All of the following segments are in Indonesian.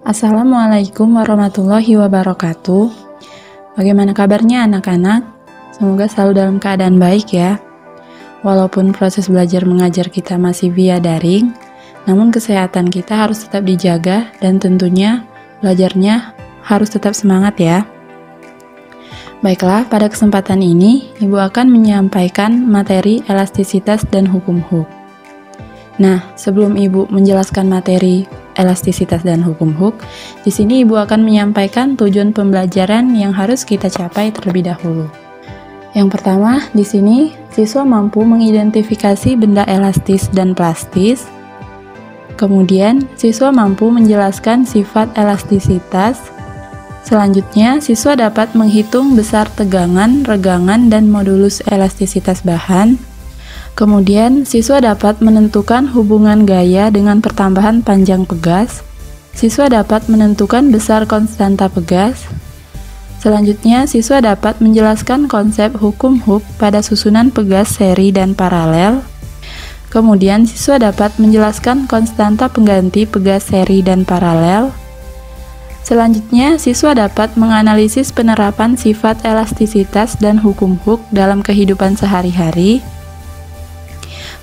Assalamualaikum warahmatullahi wabarakatuh. Bagaimana kabarnya anak-anak? Semoga selalu dalam keadaan baik ya. Walaupun proses belajar mengajar kita masih via daring, namun kesehatan kita harus tetap dijaga dan tentunya belajarnya harus tetap semangat ya. Baiklah, pada kesempatan ini Ibu akan menyampaikan materi elastisitas dan hukum Hooke. Nah, sebelum Ibu menjelaskan materi elastisitas dan hukum Hooke, di sini Ibu akan menyampaikan tujuan pembelajaran yang harus kita capai terlebih dahulu. Yang pertama, di sini siswa mampu mengidentifikasi benda elastis dan plastis. Kemudian, siswa mampu menjelaskan sifat elastisitas. Selanjutnya, siswa dapat menghitung besar tegangan, regangan, dan modulus elastisitas bahan. Kemudian, siswa dapat menentukan hubungan gaya dengan pertambahan panjang pegas. Siswa dapat menentukan besar konstanta pegas. Selanjutnya, siswa dapat menjelaskan konsep hukum Hooke pada susunan pegas seri dan paralel. Kemudian, siswa dapat menjelaskan konstanta pengganti pegas seri dan paralel. Selanjutnya, siswa dapat menganalisis penerapan sifat elastisitas dan hukum Hooke dalam kehidupan sehari-hari.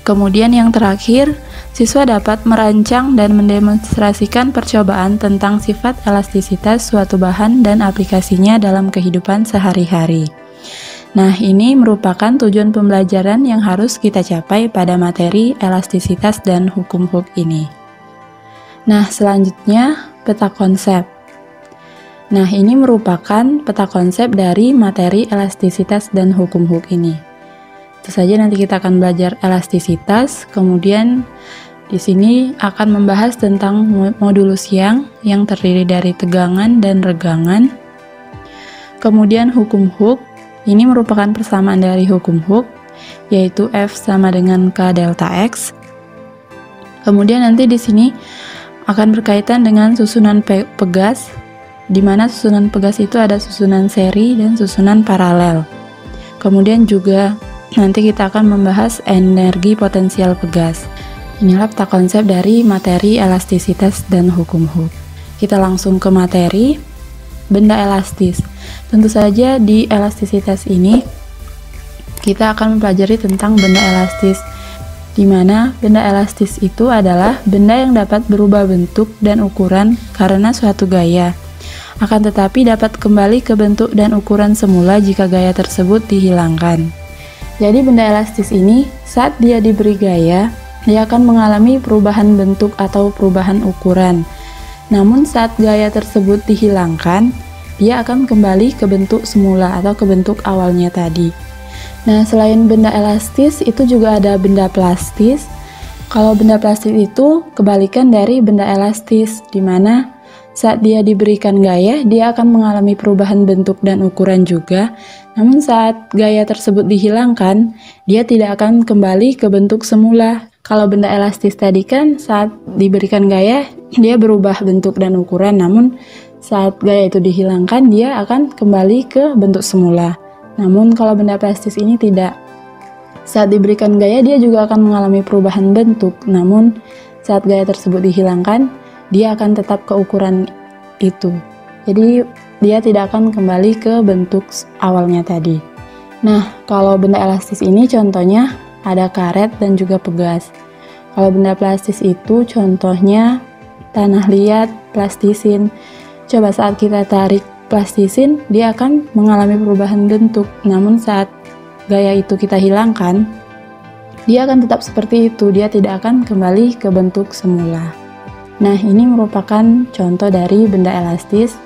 Kemudian yang terakhir, siswa dapat merancang dan mendemonstrasikan percobaan tentang sifat elastisitas suatu bahan dan aplikasinya dalam kehidupan sehari-hari. Nah, ini merupakan tujuan pembelajaran yang harus kita capai pada materi elastisitas dan hukum Hooke ini. Nah, selanjutnya peta konsep. Nah, ini merupakan peta konsep dari materi elastisitas dan hukum Hooke ini. Tentu saja nanti kita akan belajar elastisitas, kemudian di sini akan membahas tentang modulus yang terdiri dari tegangan dan regangan. Kemudian hukum Hooke, ini merupakan persamaan dari hukum Hooke, yaitu F sama dengan K delta X. Kemudian nanti di sini akan berkaitan dengan susunan pegas, di mana susunan pegas itu ada susunan seri dan susunan paralel. Kemudian juga nanti kita akan membahas energi potensial pegas. Inilah peta konsep dari materi elastisitas dan hukum Hooke. Kita langsung ke materi benda elastis. Tentu saja di elastisitas ini kita akan mempelajari tentang benda elastis, di mana benda elastis itu adalah benda yang dapat berubah bentuk dan ukuran karena suatu gaya. Akan tetapi dapat kembali ke bentuk dan ukuran semula jika gaya tersebut dihilangkan. Jadi benda elastis ini saat dia diberi gaya, dia akan mengalami perubahan bentuk atau perubahan ukuran. Namun saat gaya tersebut dihilangkan, dia akan kembali ke bentuk semula atau ke bentuk awalnya tadi. Nah, selain benda elastis, itu juga ada benda plastis. Kalau benda plastis itu kebalikan dari benda elastis, di mana saat dia diberikan gaya, dia akan mengalami perubahan bentuk dan ukuran juga. Namun saat gaya tersebut dihilangkan, dia tidak akan kembali ke bentuk semula. Kalau benda elastis tadi kan saat diberikan gaya, dia berubah bentuk dan ukuran. Namun saat gaya itu dihilangkan, dia akan kembali ke bentuk semula. Namun kalau benda plastis ini tidak. Saat diberikan gaya, dia juga akan mengalami perubahan bentuk. Namun saat gaya tersebut dihilangkan, dia akan tetap ke ukuran itu. Jadi dia tidak akan kembali ke bentuk awalnya tadi. Nah, kalau benda elastis ini contohnya ada karet dan juga pegas. Kalau benda plastis itu contohnya tanah liat, plastisin. Coba saat kita tarik plastisin, dia akan mengalami perubahan bentuk. Namun saat gaya itu kita hilangkan, dia akan tetap seperti itu. Dia tidak akan kembali ke bentuk semula. Nah, ini merupakan contoh dari benda elastis,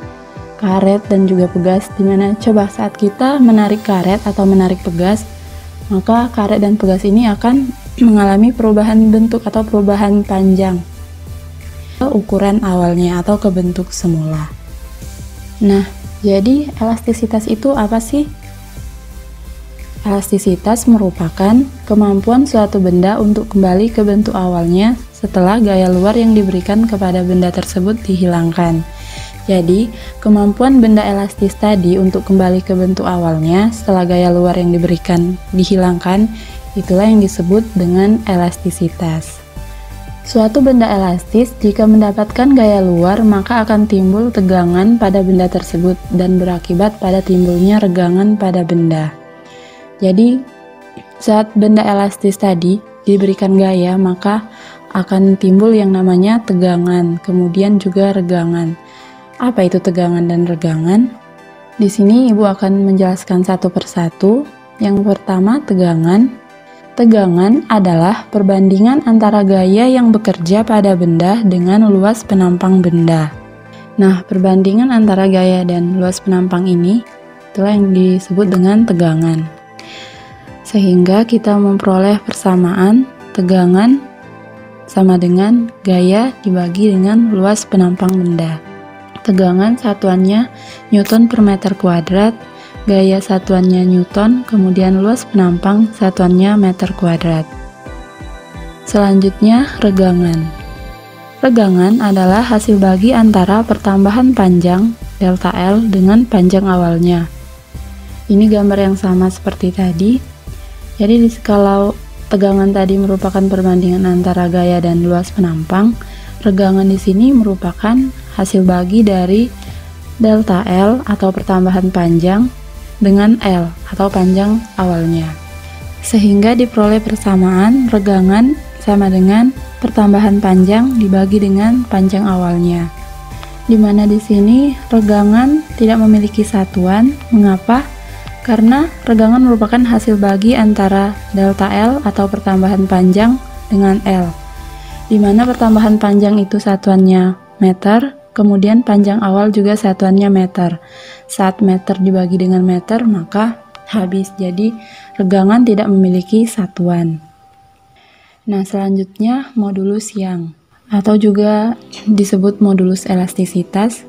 karet dan juga pegas, dimana coba saat kita menarik karet atau menarik pegas, maka karet dan pegas ini akan mengalami perubahan bentuk atau perubahan panjang ke ukuran awalnya atau ke bentuk semula. Nah, jadi elastisitas itu apa sih? Elastisitas merupakan kemampuan suatu benda untuk kembali ke bentuk awalnya setelah gaya luar yang diberikan kepada benda tersebut dihilangkan. Jadi, kemampuan benda elastis tadi untuk kembali ke bentuk awalnya setelah gaya luar yang diberikan dihilangkan, itulah yang disebut dengan elastisitas. Suatu benda elastis jika mendapatkan gaya luar maka akan timbul tegangan pada benda tersebut dan berakibat pada timbulnya regangan pada benda. Jadi saat benda elastis tadi diberikan gaya maka akan timbul yang namanya tegangan, kemudian juga regangan. Apa itu tegangan dan regangan? Di sini Ibu akan menjelaskan satu persatu. Yang pertama, tegangan. Tegangan adalah perbandingan antara gaya yang bekerja pada benda dengan luas penampang benda. Nah, perbandingan antara gaya dan luas penampang ini itulah yang disebut dengan tegangan. Sehingga kita memperoleh persamaan tegangan sama dengan gaya dibagi dengan luas penampang benda. Tegangan satuannya Newton per meter kuadrat, gaya satuannya Newton, kemudian luas penampang satuannya meter kuadrat. Selanjutnya, regangan. Regangan adalah hasil bagi antara pertambahan panjang delta L dengan panjang awalnya. Ini gambar yang sama seperti tadi. Jadi kalau tegangan tadi merupakan perbandingan antara gaya dan luas penampang, regangan di sini merupakan hasil bagi dari delta L atau pertambahan panjang dengan L atau panjang awalnya, sehingga diperoleh persamaan regangan sama dengan pertambahan panjang dibagi dengan panjang awalnya, dimana di sini regangan tidak memiliki satuan. Mengapa? Karena regangan merupakan hasil bagi antara delta L atau pertambahan panjang dengan L, dimana pertambahan panjang itu satuannya meter, kemudian panjang awal juga satuannya meter. Saat meter dibagi dengan meter maka habis, jadi regangan tidak memiliki satuan. Nah, selanjutnya modulus Young atau juga disebut modulus elastisitas,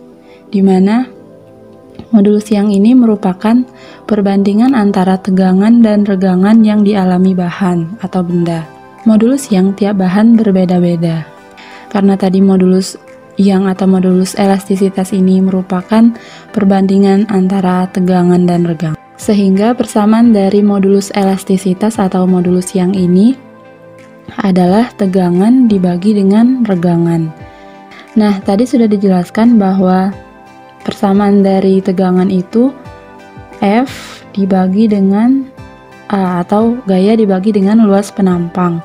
di mana modulus Young ini merupakan perbandingan antara tegangan dan regangan yang dialami bahan atau benda. Modulus Young tiap bahan berbeda-beda. Karena tadi modulus Young atau modulus elastisitas ini merupakan perbandingan antara tegangan dan regangan, sehingga persamaan dari modulus elastisitas atau modulus Young ini adalah tegangan dibagi dengan regangan. Nah, tadi sudah dijelaskan bahwa persamaan dari tegangan itu F dibagi dengan A atau gaya dibagi dengan luas penampang.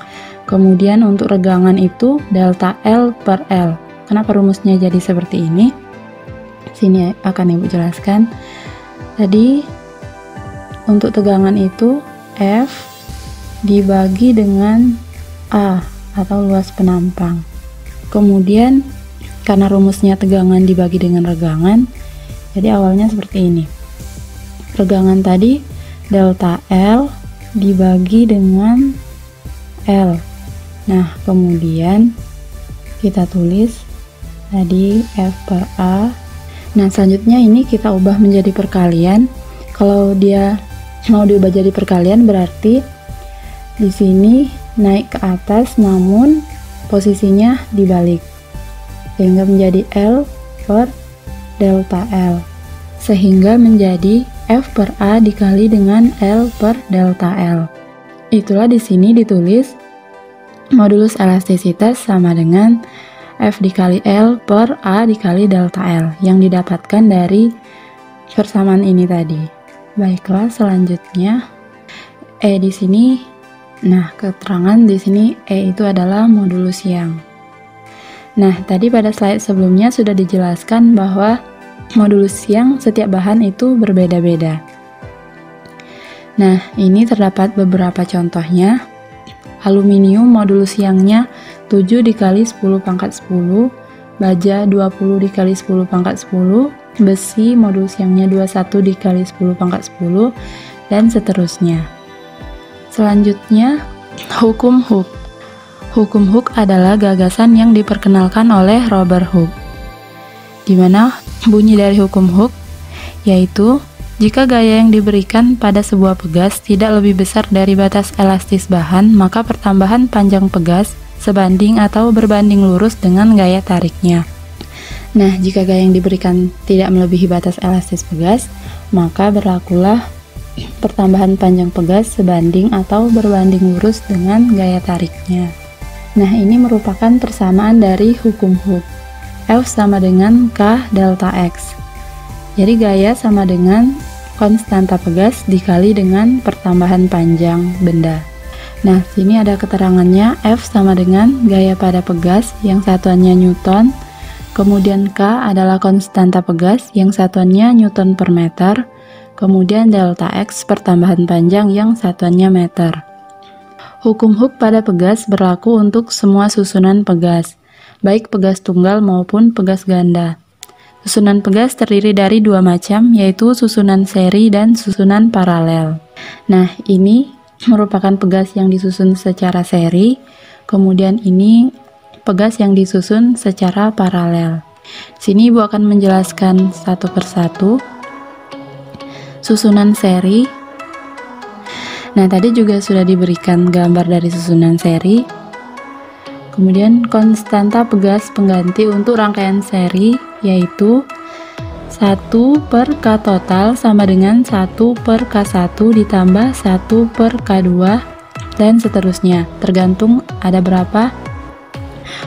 Kemudian untuk regangan itu delta L per L. Kenapa rumusnya jadi seperti ini? Sini akan Ibu jelaskan. Tadi untuk tegangan itu F dibagi dengan A atau luas penampang. Kemudian karena rumusnya tegangan dibagi dengan regangan, jadi awalnya seperti ini. Regangan tadi delta L dibagi dengan L. Nah, kemudian kita tulis tadi F per A. Nah, selanjutnya ini kita ubah menjadi perkalian. Kalau dia mau diubah jadi perkalian berarti di sini naik ke atas namun posisinya dibalik, sehingga menjadi L per delta L, sehingga menjadi F per A dikali dengan L per delta L. Itulah di sini ditulis modulus elastisitas sama dengan F dikali L per A dikali delta L yang didapatkan dari persamaan ini tadi. Baiklah, selanjutnya E di sini. Nah, keterangan di sini E itu adalah modulus Young. Nah, tadi pada slide sebelumnya sudah dijelaskan bahwa modulus Young setiap bahan itu berbeda-beda. Nah, ini terdapat beberapa contohnya. Aluminium modulus Young-nya 7 dikali 10 pangkat 10, baja 20 dikali 10 pangkat 10, besi modulus Young-nya 21 dikali 10 pangkat 10, dan seterusnya. Selanjutnya, hukum Hooke. Hukum Hooke adalah gagasan yang diperkenalkan oleh Robert Hooke. Di mana bunyi dari hukum Hooke yaitu jika gaya yang diberikan pada sebuah pegas tidak lebih besar dari batas elastis bahan, maka pertambahan panjang pegas sebanding atau berbanding lurus dengan gaya tariknya. Nah, jika gaya yang diberikan tidak melebihi batas elastis pegas, maka berlakulah pertambahan panjang pegas sebanding atau berbanding lurus dengan gaya tariknya. Nah, ini merupakan persamaan dari hukum Hooke. F sama dengan K delta X. Jadi gaya sama dengan konstanta pegas dikali dengan pertambahan panjang benda. Nah, sini ada keterangannya. F sama dengan gaya pada pegas yang satuannya Newton. Kemudian K adalah konstanta pegas yang satuannya Newton per meter. Kemudian delta X pertambahan panjang yang satuannya meter. Hukum Hooke pada pegas berlaku untuk semua susunan pegas, baik pegas tunggal maupun pegas ganda. Susunan pegas terdiri dari dua macam, yaitu susunan seri dan susunan paralel. Nah, ini merupakan pegas yang disusun secara seri, kemudian ini pegas yang disusun secara paralel. Sini Ibu akan menjelaskan satu persatu. Susunan seri. Nah, tadi juga sudah diberikan gambar dari susunan seri. Kemudian konstanta pegas pengganti untuk rangkaian seri yaitu 1 per K total sama dengan 1 per K1 ditambah 1 per K2 dan seterusnya, tergantung ada berapa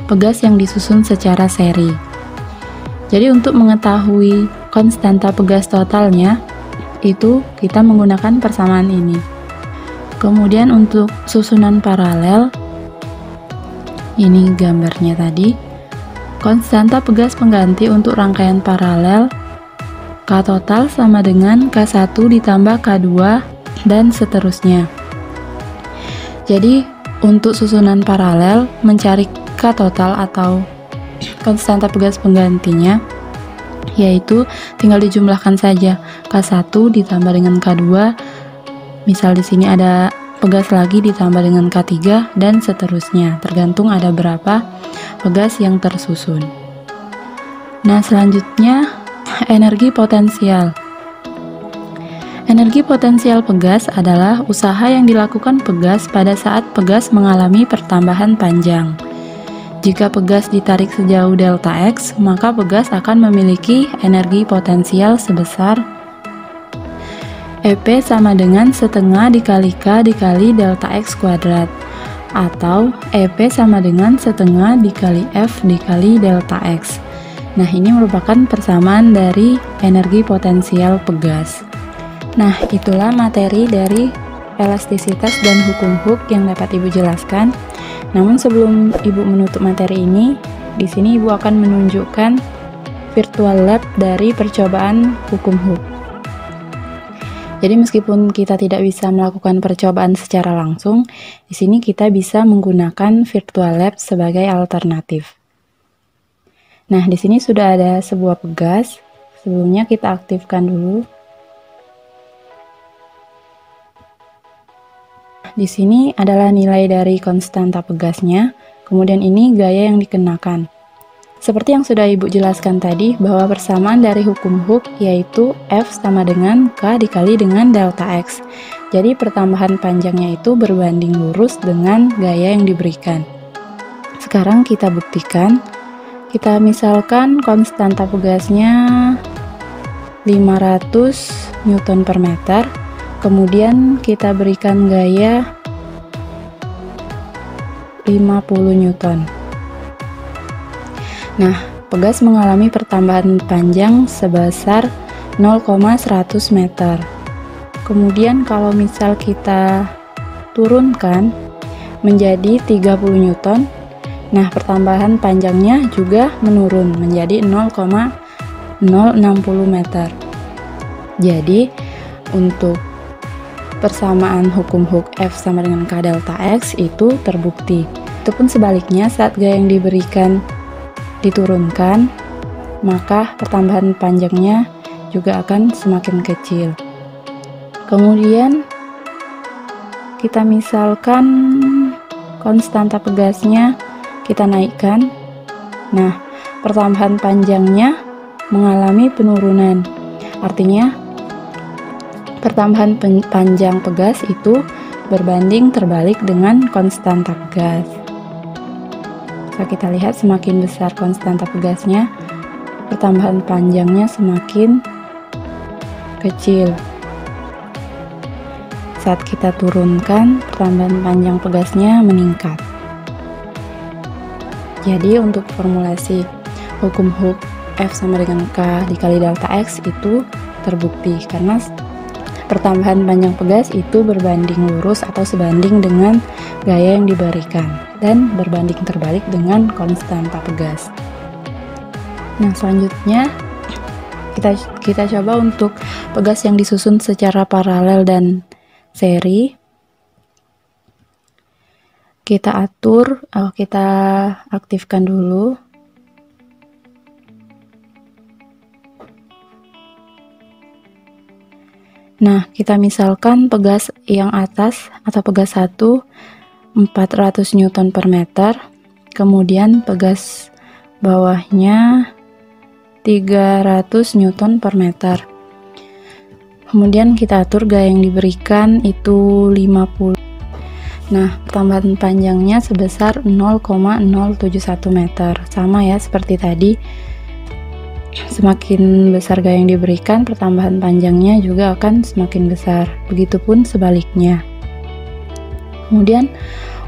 pegas yang disusun secara seri. Jadi untuk mengetahui konstanta pegas totalnya, itu kita menggunakan persamaan ini. Kemudian untuk susunan paralel, ini gambarnya tadi. Konstanta pegas pengganti untuk rangkaian paralel K total sama dengan K1 ditambah K2 dan seterusnya. Jadi untuk susunan paralel mencari K total atau konstanta pegas penggantinya, yaitu tinggal dijumlahkan saja K1 ditambah dengan K2. Misal di sini ada pegas lagi ditambah dengan K3 dan seterusnya, tergantung ada berapa pegas yang tersusun. Nah, selanjutnya energi potensial. Energi potensial pegas adalah usaha yang dilakukan pegas pada saat pegas mengalami pertambahan panjang. Jika pegas ditarik sejauh delta X, maka pegas akan memiliki energi potensial sebesar EP sama dengan setengah dikali K dikali delta X kuadrat, atau EP sama dengan setengah dikali F dikali delta X. Nah, ini merupakan persamaan dari energi potensial pegas. Nah, itulah materi dari elastisitas dan hukum Hooke yang dapat Ibu jelaskan. Namun sebelum Ibu menutup materi ini, di sini Ibu akan menunjukkan virtual lab dari percobaan hukum Hooke. Jadi meskipun kita tidak bisa melakukan percobaan secara langsung, di sini kita bisa menggunakan virtual lab sebagai alternatif. Nah, di sini sudah ada sebuah pegas. Sebelumnya kita aktifkan dulu. Di sini adalah nilai dari konstanta pegasnya, kemudian ini gaya yang dikenakan. Seperti yang sudah Ibu jelaskan tadi, bahwa persamaan dari hukum Hooke yaitu F sama dengan K dikali dengan delta X. Jadi pertambahan panjangnya itu berbanding lurus dengan gaya yang diberikan. Sekarang kita buktikan. Kita misalkan konstanta pegasnya 500 Newton per meter. Kemudian kita berikan gaya 50 Newton. Nah, pegas mengalami pertambahan panjang sebesar 0,100 meter. Kemudian kalau misal kita turunkan menjadi 30 Newton, nah pertambahan panjangnya juga menurun menjadi 0,060 meter. Jadi, untuk persamaan hukum Hooke F sama dengan K delta X itu terbukti. Itu pun sebaliknya, saat gaya yang diberikan diturunkan, maka pertambahan panjangnya juga akan semakin kecil. Kemudian kita misalkan konstanta pegasnya kita naikkan. Nah, pertambahan panjangnya mengalami penurunan. Artinya pertambahan panjang pegas itu berbanding terbalik dengan konstanta pegas. Bisa kita lihat semakin besar konstanta pegasnya, pertambahan panjangnya semakin kecil. Saat kita turunkan, pertambahan panjang pegasnya meningkat. Jadi untuk formulasi hukum Hooke F sama dengan K dikali delta X itu terbukti karena pertambahan panjang pegas itu berbanding lurus atau sebanding dengan gaya yang diberikan dan berbanding terbalik dengan konstanta pegas. Nah, selanjutnya kita coba untuk pegas yang disusun secara paralel dan seri. Kita aktifkan dulu. Nah, kita misalkan pegas yang atas atau pegas 1 400 Newton per meter, kemudian pegas bawahnya 300 Newton per meter. Kemudian kita atur gaya yang diberikan itu 50. Nah, pertambahan panjangnya sebesar 0,071 meter. Sama ya seperti tadi. Semakin besar gaya yang diberikan, pertambahan panjangnya juga akan semakin besar. Begitupun sebaliknya. Kemudian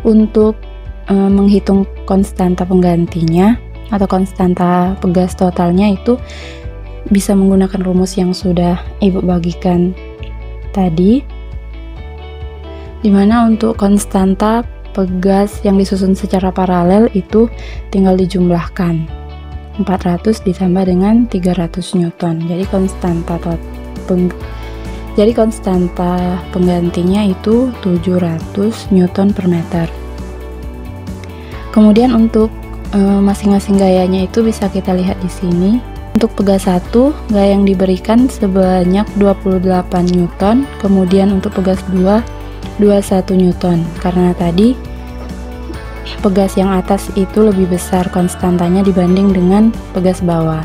untuk menghitung konstanta penggantinya atau konstanta pegas totalnya itu bisa menggunakan rumus yang sudah Ibu bagikan tadi, dimana untuk konstanta pegas yang disusun secara paralel itu tinggal dijumlahkan 400 ditambah dengan 300 Newton. Jadi konstanta penggantinya itu 700 Newton per meter. Kemudian untuk masing-masing gayanya itu bisa kita lihat di sini. Untuk pegas 1, gaya yang diberikan sebanyak 28 Newton, kemudian untuk pegas 2 21 Newton. Karena tadi pegas yang atas itu lebih besar konstantanya dibanding dengan pegas bawah.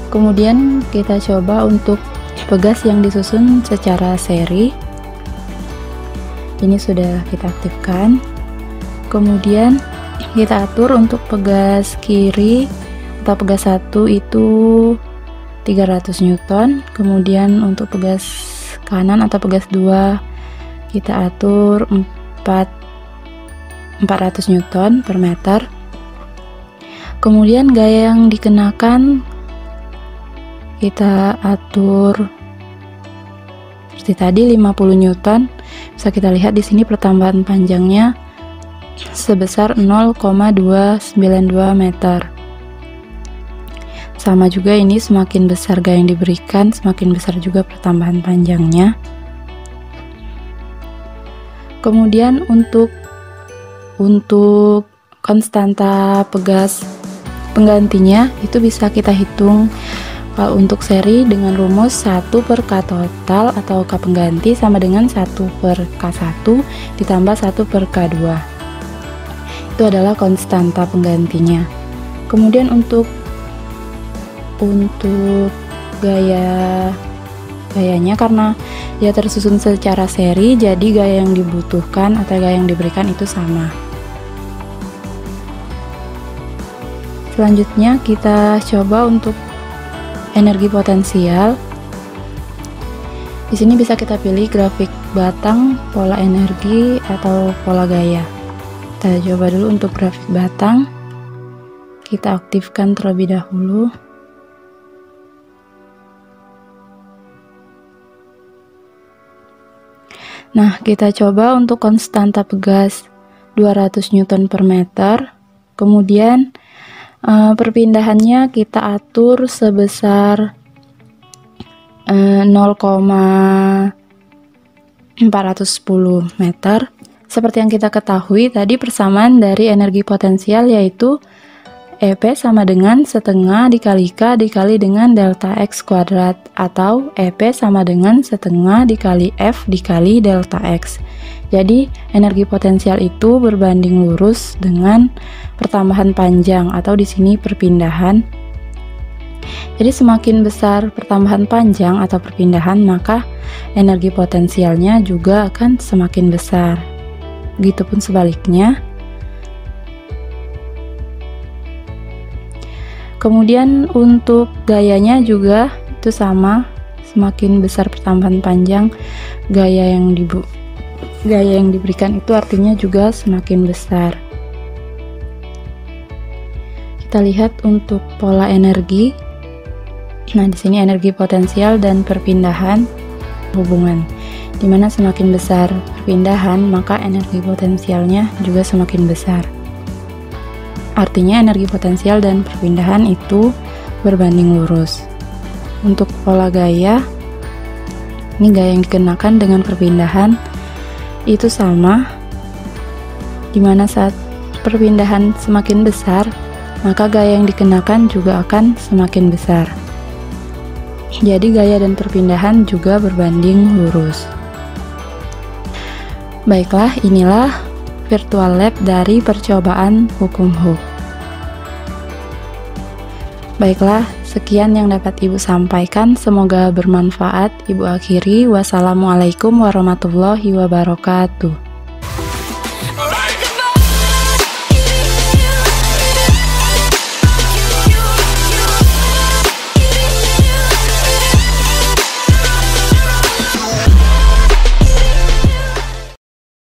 Kemudian kita coba untuk pegas yang disusun secara seri. Ini sudah kita aktifkan. Kemudian kita atur untuk pegas kiri atau pegas 1 itu 300 Newton. Kemudian untuk pegas kanan atau pegas 2 kita atur 400 Newton per meter. Kemudian gaya yang dikenakan kita atur seperti tadi 50 Newton. Bisa kita lihat di sini pertambahan panjangnya sebesar 0,292 meter. Sama juga ini, semakin besar gaya yang diberikan, semakin besar juga pertambahan panjangnya. Kemudian untuk konstanta pegas penggantinya itu bisa kita hitung untuk seri dengan rumus 1 per K total atau K pengganti sama dengan 1 per K1 ditambah 1 per K2. Itu adalah konstanta penggantinya. Kemudian untuk gayanya, karena dia tersusun secara seri, jadi gaya yang dibutuhkan atau gaya yang diberikan itu sama. Selanjutnya kita coba untuk energi potensial. Di sini bisa kita pilih grafik batang, pola energi, atau pola gaya. Kita coba dulu untuk grafik batang. Kita aktifkan terlebih dahulu. Nah, kita coba untuk konstanta pegas 200 Newton per meter. Kemudian perpindahannya kita atur sebesar 0,410 meter. Seperti yang kita ketahui tadi, persamaan dari energi potensial yaitu EP sama dengan setengah dikali K dikali dengan delta X kuadrat, atau EP sama dengan setengah dikali F dikali delta X. Jadi energi potensial itu berbanding lurus dengan pertambahan panjang atau di sini perpindahan. Jadi semakin besar pertambahan panjang atau perpindahan, maka energi potensialnya juga akan semakin besar. Begitupun sebaliknya. Kemudian untuk gayanya juga itu sama, semakin besar pertambahan panjang, gaya yang diberikan itu artinya juga semakin besar. Kita lihat untuk pola energi. Nah, di sini energi potensial dan perpindahan hubungan. Dimana semakin besar perpindahan, maka energi potensialnya juga semakin besar. Artinya energi potensial dan perpindahan itu berbanding lurus. Untuk pola gaya, ini gaya yang dikenakan dengan perpindahan itu sama, dimana saat perpindahan semakin besar, maka gaya yang dikenakan juga akan semakin besar. Jadi gaya dan perpindahan juga berbanding lurus. Baiklah, inilah virtual lab dari percobaan hukum Hooke. Baiklah, sekian yang dapat Ibu sampaikan. Semoga bermanfaat. Ibu akhiri. Wassalamualaikum warahmatullahi wabarakatuh.